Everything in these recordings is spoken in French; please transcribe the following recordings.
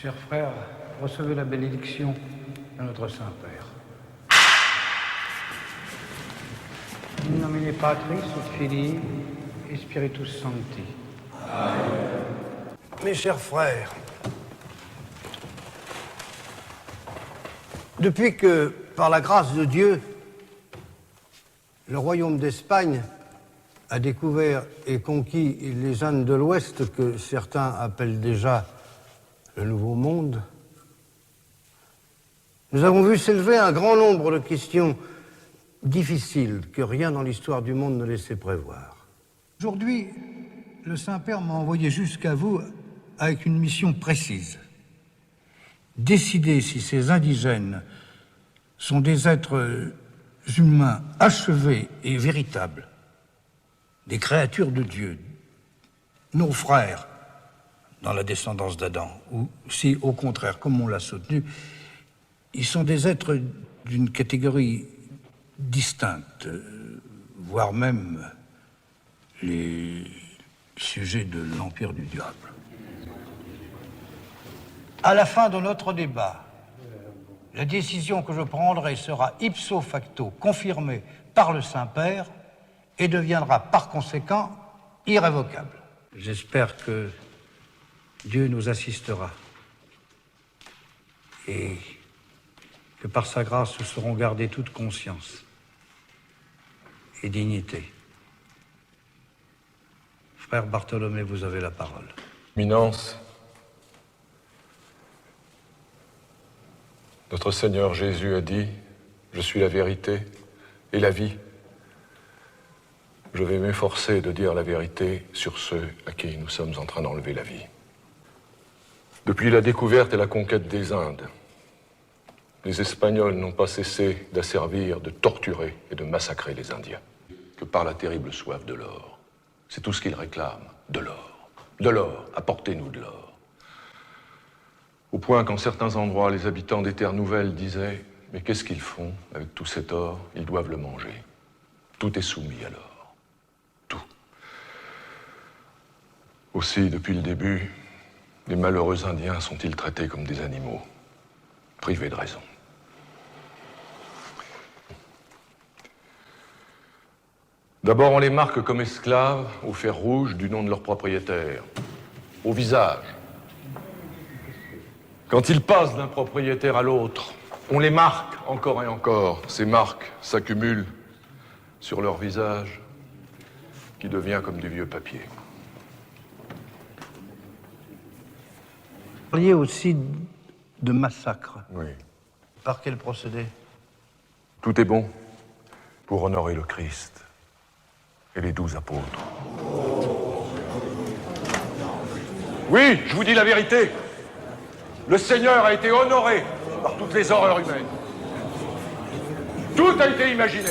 Chers frères, recevez la bénédiction de notre Saint-Père. In nomine Patris et Filii et Spiritus Sancti. Mes chers frères, depuis que, par la grâce de Dieu, le royaume d'Espagne a découvert et conquis les Indes de l'Ouest, que certains appellent déjà le Nouveau Monde, nous avons vu s'élever un grand nombre de questions difficiles que rien dans l'histoire du monde ne laissait prévoir. Aujourd'hui, le Saint-Père m'a envoyé jusqu'à vous avec une mission précise. Décider si ces indigènes sont des êtres humains achevés et véritables, des créatures de Dieu, nos frères dans la descendance d'Adam, ou si, au contraire, comme on l'a soutenu, ils sont des êtres d'une catégorie distincte, voire même les sujets de l'empire du diable. À la fin de notre débat, la décision que je prendrai sera ipso facto confirmée par le Saint-Père et deviendra par conséquent irrévocable. J'espère que Dieu nous assistera et que par sa grâce nous saurons garder toute conscience et dignité. Frère Bartholomé, vous avez la parole. Éminence, notre Seigneur Jésus a dit « Je suis la vérité et la vie ». Je vais m'efforcer de dire la vérité sur ceux à qui nous sommes en train d'enlever la vie. Depuis la découverte et la conquête des Indes, les Espagnols n'ont pas cessé d'asservir, de torturer et de massacrer les Indiens. Que par la terrible soif de l'or. C'est tout ce qu'ils réclament, de l'or. De l'or, apportez-nous de l'or. Au point qu'en certains endroits, les habitants des terres nouvelles disaient « Mais qu'est-ce qu'ils font avec tout cet or? Ils doivent le manger. » Tout est soumis à l'or. Tout. Aussi, depuis le début, les malheureux Indiens sont-ils traités comme des animaux, privés de raison. D'abord, on les marque comme esclaves au fer rouge du nom de leur propriétaire, au visage. Quand ils passent d'un propriétaire à l'autre, on les marque encore et encore. Ces marques s'accumulent sur leur visage, qui devient comme du vieux papier. Vous parliez aussi de massacre. Oui. Par quel procédé? Tout est bon pour honorer le Christ et les 12 apôtres. Oui, je vous dis la vérité. Le Seigneur a été honoré par toutes les horreurs humaines. Tout a été imaginé.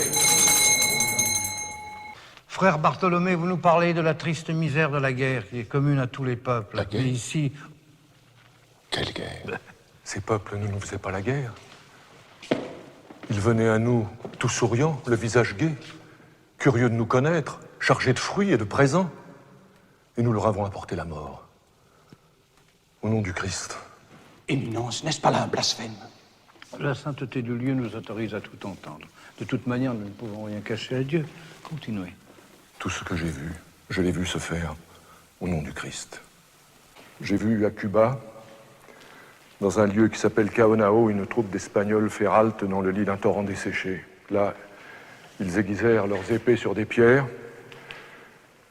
Frère Bartholomé, vous nous parlez de la triste misère de la guerre qui est commune à tous les peuples. La guerre? Mais ici... Quelle guerre? Ces peuples ne nous faisaient pas la guerre. Ils venaient à nous tout souriants, le visage gai, curieux de nous connaître, chargés de fruits et de présents. Et nous leur avons apporté la mort. Au nom du Christ. Éminence, n'est-ce pas là un blasphème? La sainteté du lieu nous autorise à tout entendre. De toute manière, nous ne pouvons rien cacher à Dieu. Continuez. Tout ce que j'ai vu, je l'ai vu se faire au nom du Christ. J'ai vu à Cuba, dans un lieu qui s'appelle Caonao, une troupe d'Espagnols faire halte dans le lit d'un torrent desséché. Là, ils aiguisèrent leurs épées sur des pierres,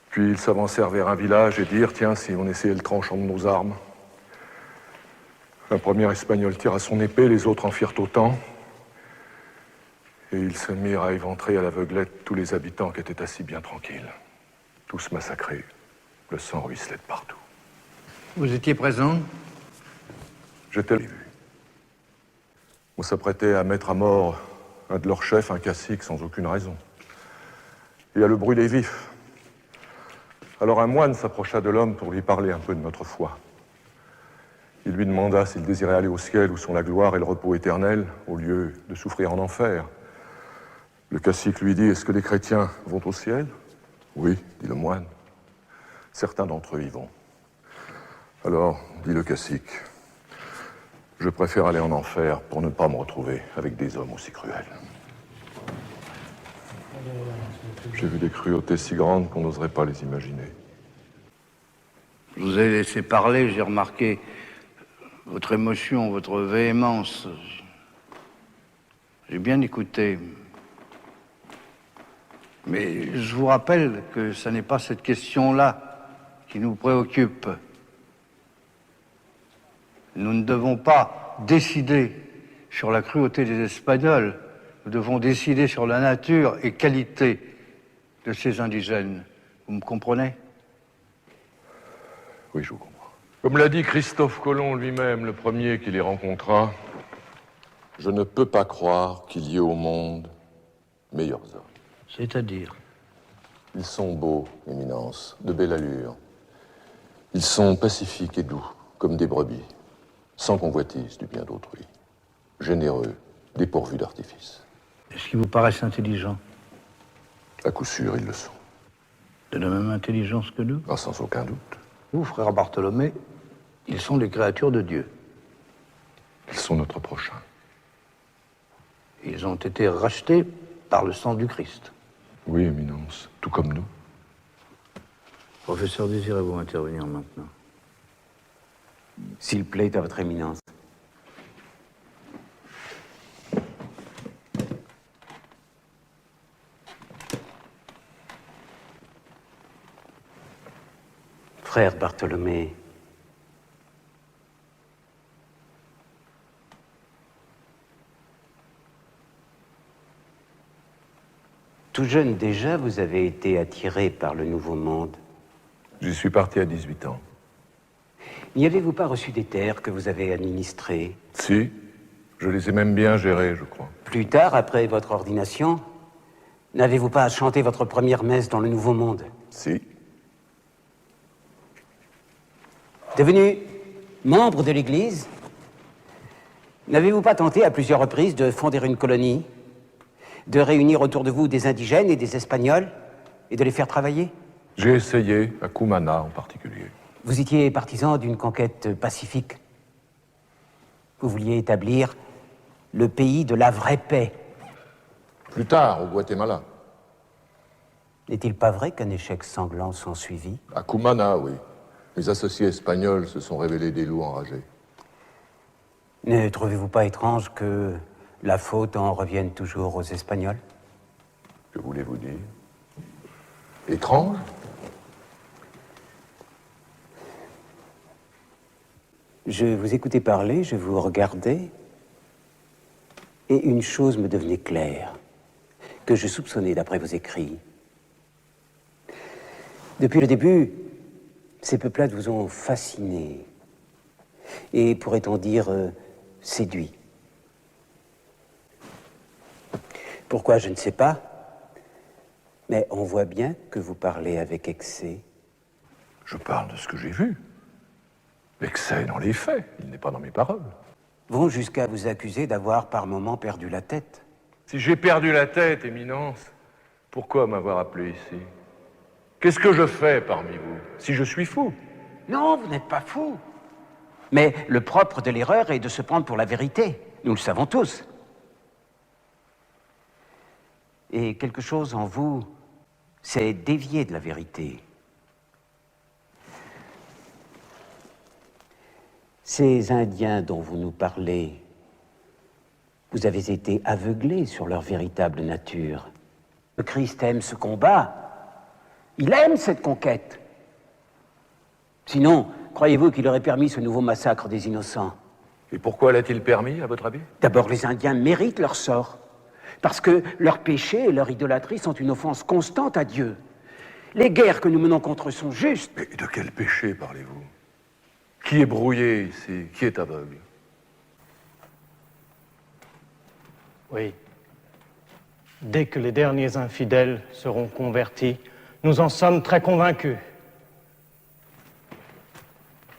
puis ils s'avancèrent vers un village et dirent « Tiens, si on essayait le tranchant de nos armes ?» Un premier Espagnol tira son épée, les autres en firent autant, et ils se mirent à éventrer à l'aveuglette tous les habitants qui étaient assis bien tranquilles. Tous massacrés, le sang ruisselait de partout. Vous étiez présent? J'étais vu. On s'apprêtait à mettre à mort un de leurs chefs, un cacique, sans aucune raison, et à le brûler vif. Alors un moine s'approcha de l'homme pour lui parler un peu de notre foi. Il lui demanda s'il désirait aller au ciel où sont la gloire et le repos éternel, au lieu de souffrir en enfer. Le cacique lui dit « Est-ce que les chrétiens vont au ciel ?» « Oui, dit le moine. Certains d'entre eux y vont. Alors, dit le cacique, Je préfère aller en enfer pour ne pas me retrouver avec des hommes aussi cruels. J'ai vu des cruautés si grandes qu'on n'oserait pas les imaginer. Je vous ai laissé parler, j'ai remarqué votre émotion, votre véhémence. J'ai bien écouté. Mais je vous rappelle que ce n'est pas cette question-là qui nous préoccupe. Nous ne devons pas décider sur la cruauté des Espagnols. Nous devons décider sur la nature et qualité de ces indigènes. Vous me comprenez? Oui, je vous comprends. Comme l'a dit Christophe Colomb lui-même, le premier qui les rencontra, je ne peux pas croire qu'il y ait au monde meilleurs hommes. C'est-à-dire? Ils sont beaux, Éminence, de belle allure. Ils sont pacifiques et doux, comme des brebis, sans convoitise du bien d'autrui, généreux, dépourvus d'artifice. Est-ce qu'ils vous paraissent intelligents? À coup sûr, ils le sont. De la même intelligence que nous? Ah, sans aucun doute. Vous, frère Bartholomé, ils sont les créatures de Dieu. Ils sont notre prochain. Ils ont été rachetés par le sang du Christ. Oui, Éminence, tout comme nous. Professeur, désirez-vous intervenir maintenant? S'il plaît à votre éminence. Frère Bartholomé, tout jeune déjà, vous avez été attiré par le Nouveau Monde. J'y suis parti à 18 ans. N'y avez-vous pas reçu des terres que vous avez administrées? Si, je les ai même bien gérées, je crois. Plus tard, après votre ordination, n'avez-vous pas chanté votre première messe dans le Nouveau Monde? Si. Devenu membre de l'Église, n'avez-vous pas tenté à plusieurs reprises de fonder une colonie, de réunir autour de vous des indigènes et des Espagnols, et de les faire travailler? J'ai essayé, à Cumana en particulier. Vous étiez partisan d'une conquête pacifique. Vous vouliez établir le pays de la vraie paix. Plus tard, au Guatemala. N'est-il pas vrai qu'un échec sanglant s'ensuivit? À Cumana, oui. Mes associés espagnols se sont révélés des loups enragés. Ne trouvez-vous pas étrange que la faute en revienne toujours aux Espagnols? Que voulez-vous dire? Étrange? Je vous écoutais parler, je vous regardais, et une chose me devenait claire, que je soupçonnais d'après vos écrits. Depuis le début, ces peuplades vous ont fasciné, et pourrait-on dire séduit. Pourquoi, je ne sais pas, mais on voit bien que vous parlez avec excès. Je parle de ce que j'ai vu. L'excès dans les faits, il n'est pas dans mes paroles. Vont jusqu'à vous accuser d'avoir par moments perdu la tête. Si j'ai perdu la tête, Éminence, pourquoi m'avoir appelé ici? Qu'est-ce que je fais parmi vous, si je suis fou? Non, vous n'êtes pas fou. Mais le propre de l'erreur est de se prendre pour la vérité. Nous le savons tous. Et quelque chose en vous s'est dévié de la vérité. Ces Indiens dont vous nous parlez, vous avez été aveuglés sur leur véritable nature. Le Christ aime ce combat. Il aime cette conquête. Sinon, croyez-vous qu'il aurait permis ce nouveau massacre des innocents? Et pourquoi l'a-t-il permis, à votre avis? D'abord, les Indiens méritent leur sort, parce que leurs péchés et leur idolâtrie sont une offense constante à Dieu. Les guerres que nous menons contre eux sont justes. Mais de quel péché parlez-vous? Qui est brouillé ici? Qui est aveugle? Oui. Dès que les derniers infidèles seront convertis, nous en sommes très convaincus.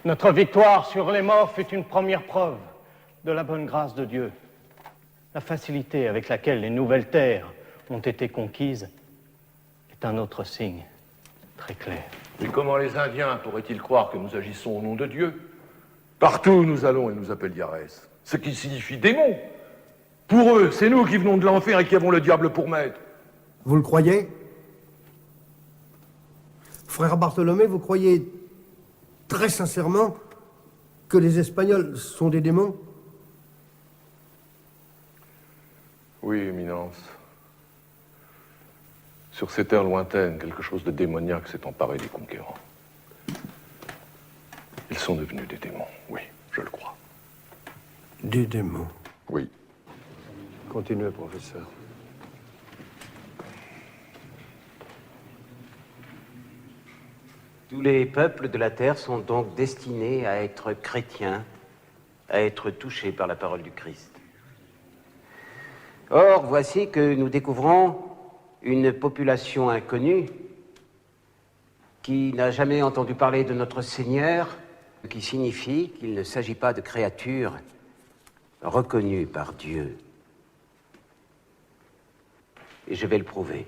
Notre victoire sur les morts fut une première preuve de la bonne grâce de Dieu. La facilité avec laquelle les nouvelles terres ont été conquises est un autre signe très clair. Et comment les Indiens pourraient-ils croire que nous agissons au nom de Dieu? Partout où nous allons, ils nous appellent Yarès. ce qui signifie démon. Pour eux, c'est nous qui venons de l'enfer et qui avons le diable pour maître. Vous le croyez? Frère Bartholomé, vous croyez très sincèrement que les Espagnols sont des démons? Oui, Éminence. Sur ces terres lointaines, quelque chose de démoniaque s'est emparé des conquérants. Ils sont devenus des démons, oui, je le crois. Des démons. Oui. Continuez, professeur. Tous les peuples de la terre sont donc destinés à être chrétiens, à être touchés par la parole du Christ. Or, voici que nous découvrons une population inconnue qui n'a jamais entendu parler de notre Seigneur, ce qui signifie qu'il ne s'agit pas de créatures reconnues par Dieu. Et je vais le prouver.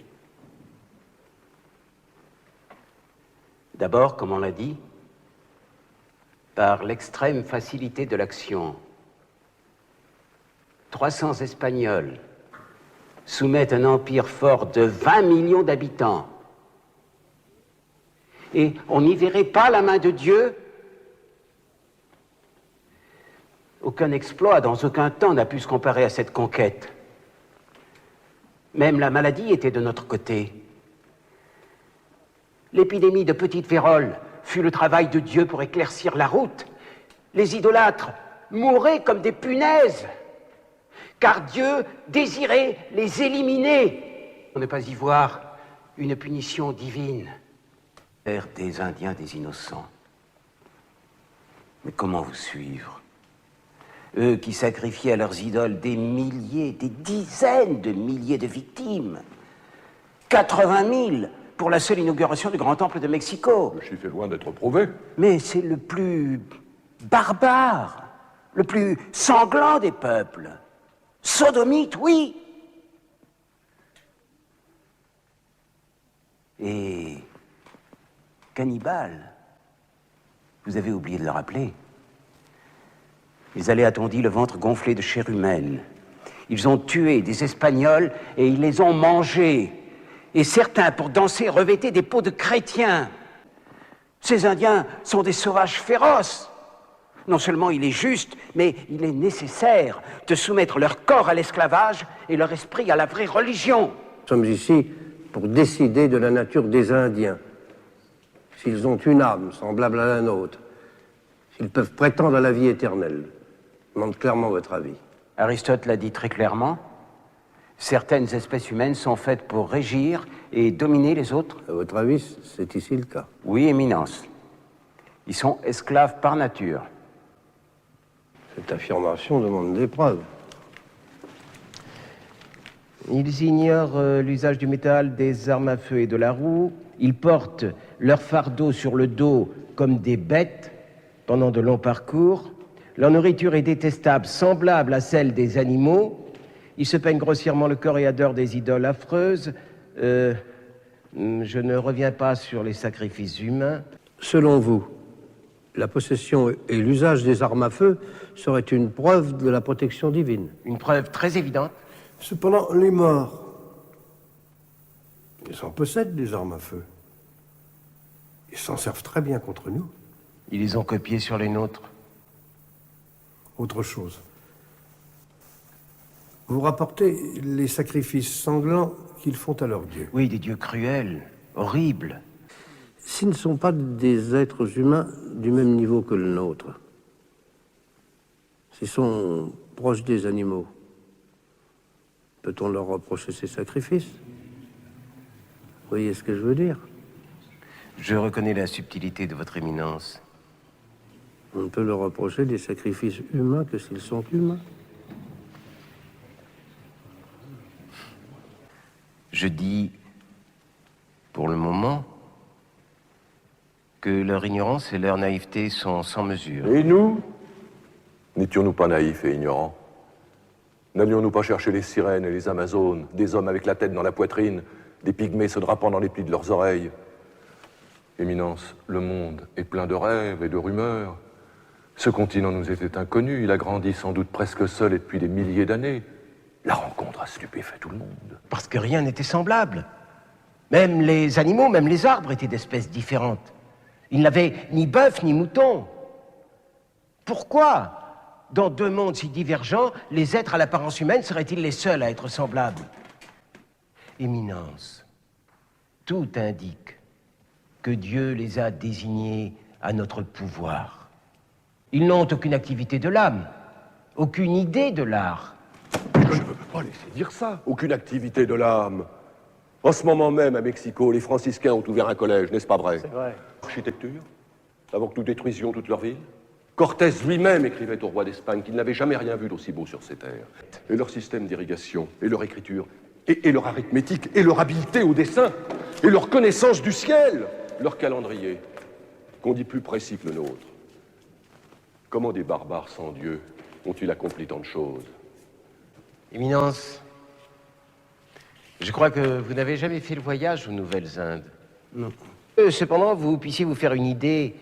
D'abord, comme on l'a dit, par l'extrême facilité de l'action. 300 Espagnols soumettent un empire fort de 20 millions d'habitants. Et on n'y verrait pas la main de Dieu. Aucun exploit, dans aucun temps, n'a pu se comparer à cette conquête. Même la maladie était de notre côté. L'épidémie de petite vérole fut le travail de Dieu pour éclaircir la route. Les idolâtres mouraient comme des punaises, car Dieu désirait les éliminer. Pour ne pas y voir une punition divine. Père des Indiens, des innocents. Mais comment vous suivre? Eux qui sacrifiaient à leurs idoles des milliers, des dizaines de milliers de victimes. 80 000 pour la seule inauguration du Grand Temple de Mexico. Le chiffre est loin d'être prouvé. Mais c'est le plus barbare, le plus sanglant des peuples. Sodomite, oui. Et cannibales, vous avez oublié de le rappeler. Ils allaient, a-t-on dit, le ventre gonflé de chair humaine. Ils ont tué des Espagnols et ils les ont mangés. Et certains, pour danser, revêtaient des peaux de chrétiens. Ces Indiens sont des sauvages féroces. Non seulement il est juste, mais il est nécessaire de soumettre leur corps à l'esclavage et leur esprit à la vraie religion. Nous sommes ici pour décider de la nature des Indiens. S'ils ont une âme semblable à la nôtre, s'ils peuvent prétendre à la vie éternelle. Je demande clairement votre avis. Aristote l'a dit très clairement. Certaines espèces humaines sont faites pour régir et dominer les autres. À votre avis, c'est ici le cas? Oui, Éminence. Ils sont esclaves par nature. Cette affirmation demande des preuves. Ils ignorent l'usage du métal, des armes à feu et de la roue. Ils portent leur fardeau sur le dos comme des bêtes pendant de longs parcours. Leur nourriture est détestable, semblable à celle des animaux. Ils se peignent grossièrement le corps et adorent des idoles affreuses. Je ne reviens pas sur les sacrifices humains. Selon vous, la possession et l'usage des armes à feu seraient une preuve de la protection divine? Une preuve très évidente. Cependant, les morts, ils en possèdent des armes à feu. Ils s'en servent très bien contre nous. Ils les ont copiées sur les nôtres. Autre chose. Vous rapportez les sacrifices sanglants qu'ils font à leurs dieux. Oui, des dieux cruels, horribles. S'ils ne sont pas des êtres humains du même niveau que le nôtre, s'ils sont proches des animaux, peut-on leur reprocher ces sacrifices? Vous voyez ce que je veux dire? Je reconnais la subtilité de votre éminence. On ne peut leur reprocher des sacrifices humains que s'ils sont humains. Je dis, pour le moment, que leur ignorance et leur naïveté sont sans mesure. Et nous? N'étions-nous pas naïfs et ignorants? N'allions-nous pas chercher les sirènes et les amazones, des hommes avec la tête dans la poitrine, des pygmées se drapant dans les plis de leurs oreilles? Éminence, le monde est plein de rêves et de rumeurs. Ce continent nous était inconnu, il a grandi sans doute presque seul et depuis des milliers d'années. La rencontre a stupéfait tout le monde. Parce que rien n'était semblable. Même les animaux, même les arbres étaient d'espèces différentes. Ils n'avaient ni bœuf ni mouton. Pourquoi, dans deux mondes si divergents, les êtres à l'apparence humaine seraient-ils les seuls à être semblables? Éminence, tout indique que Dieu les a désignés à notre pouvoir. Ils n'ont aucune activité de l'âme, aucune idée de l'art. Je ne peux pas laisser dire ça. Aucune activité de l'âme. En ce moment même, à Mexico, les franciscains ont ouvert un collège, n'est-ce pas vrai? C'est vrai. Architecture, avant que nous détruisions toute leur ville. Cortés lui-même écrivait au roi d'Espagne qu'il n'avait jamais rien vu d'aussi beau sur ces terres. Et leur système d'irrigation, et leur écriture, et leur arithmétique, et leur habileté au dessin, et leur connaissance du ciel, leur calendrier, qu'on dit plus précis que le nôtre. Comment des barbares sans Dieu ont-ils accompli tant de choses? Éminence, je crois que vous n'avez jamais fait le voyage aux Nouvelles-Indes. Non. Cependant, vous puissiez vous faire une idée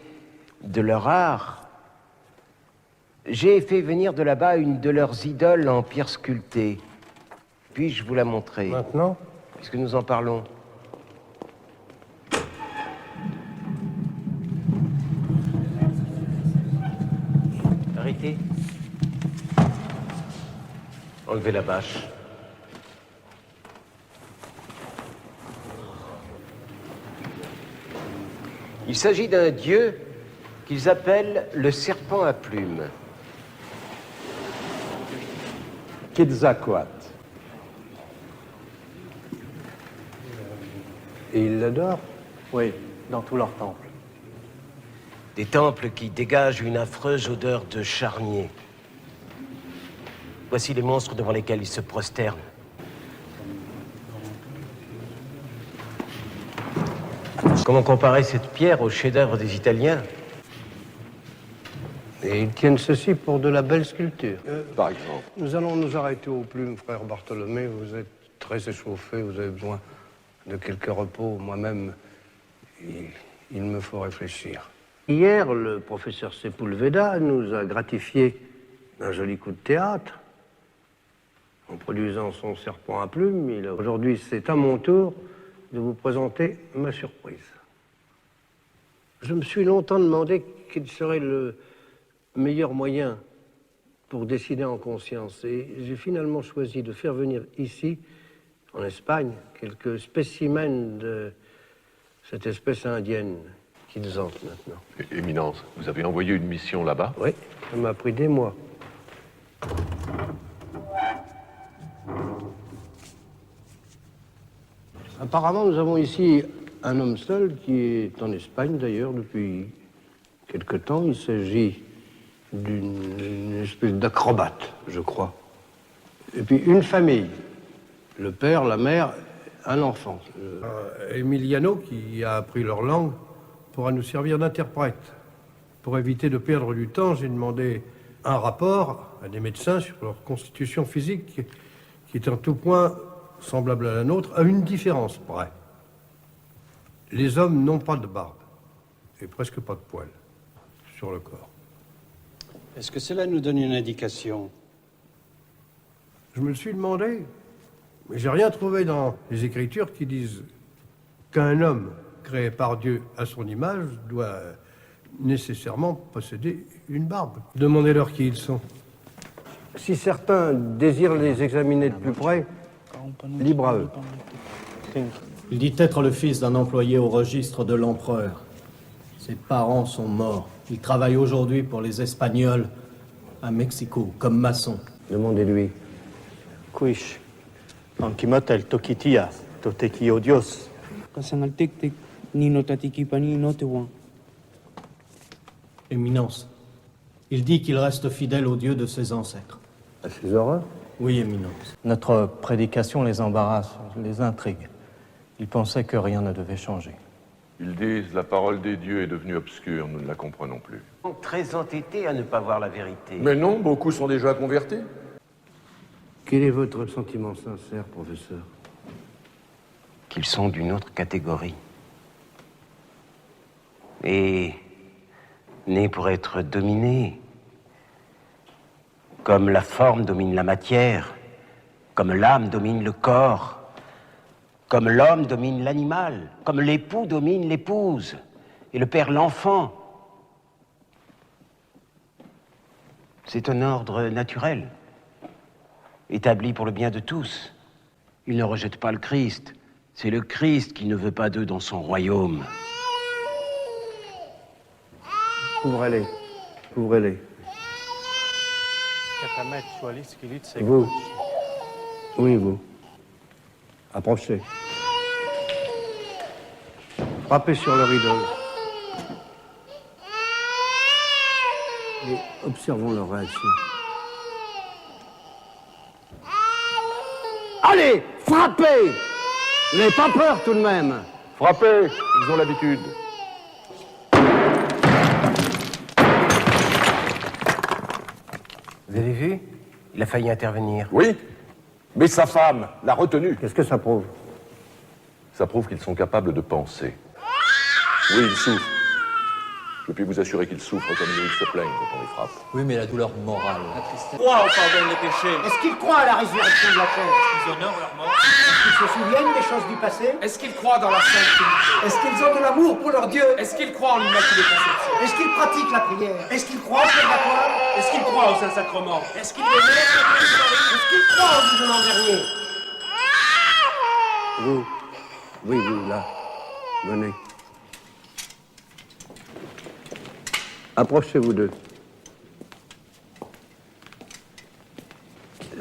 de leur art. J'ai fait venir de là-bas une de leurs idoles en pierre sculptée. Puis-je vous la montrer? Maintenant? Puisque nous en parlons. Arrêtez. Enlevez la bâche. Il s'agit d'un dieu qu'ils appellent le serpent à plumes. Quetzalcoatl. Et ils l'adorent? Oui, dans tous leurs temples. Des temples qui dégagent une affreuse odeur de charnier. Voici les monstres devant lesquels ils se prosternent. Comment comparer cette pierre au chef-d'œuvre des Italiens? Et ils tiennent ceci pour de la belle sculpture. Par exemple. Nous allons nous arrêter aux plumes, frère Bartholomé. Vous êtes très échauffé, vous avez besoin de quelques repos. Moi-même, il me faut réfléchir. Hier, le professeur Sepulveda nous a gratifié d'un joli coup de théâtre en produisant son serpent à plumes. Aujourd'hui, c'est à mon tour de vous présenter ma surprise. Je me suis longtemps demandé quel serait le meilleur moyen pour décider en conscience. Et j'ai finalement choisi de faire venir ici, en Espagne, quelques spécimens de cette espèce indienne qu'ils hantent maintenant. Éminence, vous avez envoyé une mission là-bas? Oui, ça m'a pris des mois. Apparemment, nous avons ici un homme seul qui est en Espagne d'ailleurs depuis quelque temps. Il s'agit d'une espèce d'acrobate, je crois. Et puis une famille, le père, la mère, un enfant. Emiliano, qui a appris leur langue, pourra nous servir d'interprète. Pour éviter de perdre du temps, j'ai demandé un rapport à des médecins sur leur constitution physique qui est en tout point semblable à la nôtre, à une différence près. Les hommes n'ont pas de barbe et presque pas de poils sur le corps. Est-ce que cela nous donne une indication? Je me le suis demandé, mais j'ai rien trouvé dans les Écritures qui disent qu'un homme créé par Dieu à son image doit nécessairement posséder une barbe. Demandez-leur qui ils sont. Si certains désirent les examiner de plus près, libre à eux. Il dit être le fils d'un employé au registre de l'empereur. Ses parents sont morts. Il travaille aujourd'hui pour les Espagnols à Mexico, comme maçon. Demandez-lui. Quish, Anquimotel Tokitia, Toteki Odios. Éminence, il dit qu'il reste fidèle au Dieu de ses ancêtres. À ses horreurs? Oui, Éminence. Notre prédication les embarrasse, les intrigue. Ils pensaient que rien ne devait changer. Ils disent la parole des dieux est devenue obscure, nous ne la comprenons plus. Très entêtés à ne pas voir la vérité. Mais non, beaucoup sont déjà convertis. Quel est votre sentiment sincère, professeur? Qu'ils sont d'une autre catégorie. Et nés pour être dominés, Comme la forme domine la matière, comme l'âme domine le corps, comme l'homme domine l'animal, comme l'époux domine l'épouse, et le père l'enfant. C'est un ordre naturel, établi pour le bien de tous. Ils ne rejettent pas le Christ. C'est le Christ qui ne veut pas d'eux dans son royaume. Ouvrez-les. Ouvrez-les. Vous. Vous. Oui, vous. Approchez. Frappez sur le rideau. Et observons leur réaction. Allez, frappez! Vous n'avez pas peur tout de même? Frappez, ils ont l'habitude. Vous avez vu? Il a failli intervenir. Oui, mais sa femme l'a retenu. Qu'est-ce que ça prouve? Ça prouve qu'ils sont capables de penser. Oui, ils souffrent. Je puis vous assurer qu'ils souffrent comme nous, ils se plaignent quand on les frappe. Oui, mais la douleur morale. Crois, on pardonne les péchés. Est-ce qu'ils croient à la résurrection de la chair? Ils honorent leur mort. Est-ce qu'ils se souviennent des choses du passé? Est-ce qu'ils croient dans la sainte Trinité? Est-ce qu'ils ont de l'amour pour leur Dieu? Est-ce qu'ils croient en l'Immaculée Conception? Est-ce qu'ils pratiquent la prière? Est-ce qu'ils croient au purgatoire? Est-ce qu'ils croient au Saint-Sacrement? Est-ce qu'ils Est-ce qu'ils croient au jugement dernier? Vous. Oui, vous, là. Venez. Approchez-vous d'eux.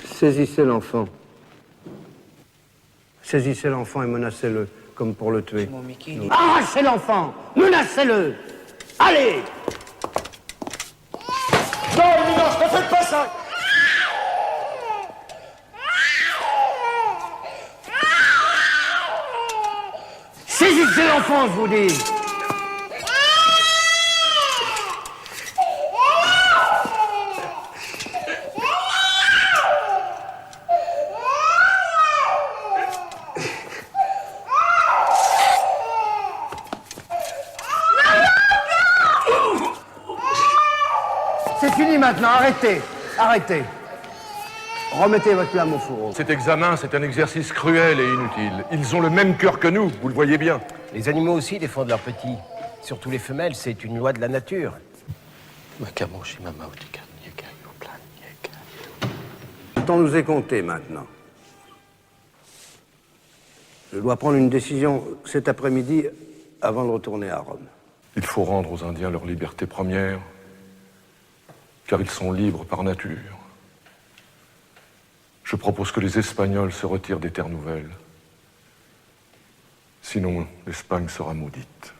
Saisissez l'enfant. Saisissez l'enfant et menacez-le, comme pour le tuer. Arrachez l'enfant! Menacez-le! Allez! Non, Éminence, ne faites pas ça! Saisissez l'enfant, je vous dis! C'est fini maintenant, arrêtez. Arrêtez. Remettez votre lame au fourreau. Cet examen, c'est un exercice cruel et inutile. Ils ont le même cœur que nous, vous le voyez bien. Les animaux aussi défendent leurs petits. Surtout les femelles, c'est une loi de la nature. Le temps nous est compté maintenant. Je dois prendre une décision cet après-midi avant de retourner à Rome. Il faut rendre aux Indiens leur liberté première, car ils sont libres par nature. Je propose que les Espagnols se retirent des terres nouvelles. Sinon, l'Espagne sera maudite.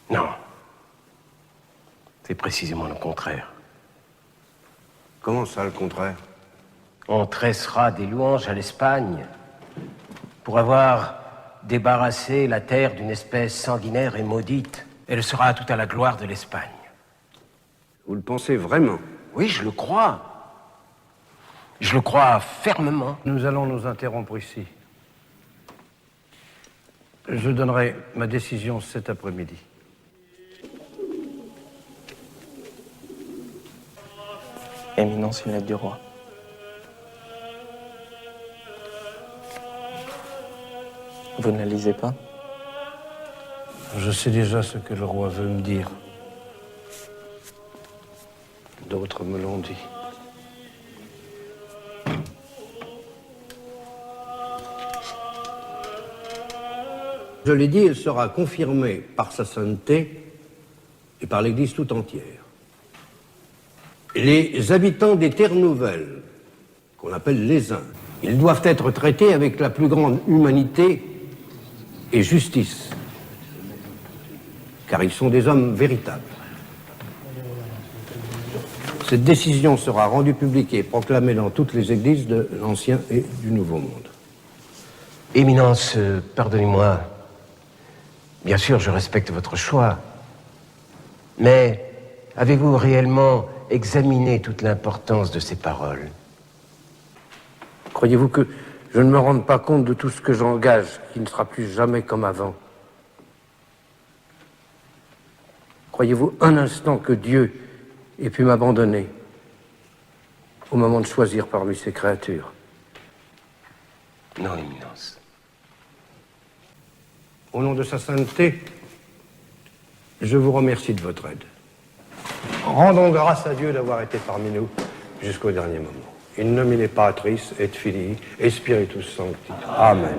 Non. C'est précisément le contraire. Comment ça, le contraire? On tressera des louanges à l'Espagne pour avoir débarrassé la terre d'une espèce sanguinaire et maudite. Elle sera tout à la gloire de l'Espagne. Vous le pensez vraiment? Oui, je le crois. Je le crois fermement. Nous allons nous interrompre ici. Je donnerai ma décision cet après-midi. Éminence, une lettre du roi. Vous ne la lisez pas? Je sais déjà ce que le roi veut me dire. D'autres me l'ont dit. Je l'ai dit, elle sera confirmée par sa sainteté et par l'Église tout entière. Les habitants des terres nouvelles, qu'on appelle les Indes, ils doivent être traités avec la plus grande humanité et justice, car ils sont des hommes véritables. Cette décision sera rendue publique et proclamée dans toutes les églises de l'Ancien et du Nouveau Monde. Éminence, pardonnez-moi. Bien sûr, je respecte votre choix. Mais avez-vous réellement examiné toute l'importance de ces paroles? Croyez-vous que je ne me rende pas compte de tout ce que j'engage, qui ne sera plus jamais comme avant? Croyez-vous un instant que Dieu ait pu m'abandonner? au moment de choisir parmi ses créatures. Non, Éminence. Au nom de sa sainteté, je vous remercie de votre aide. Rendons grâce à Dieu d'avoir été parmi nous jusqu'au dernier moment. In nomine Patris et Filii et Spiritus Sancti. Amen.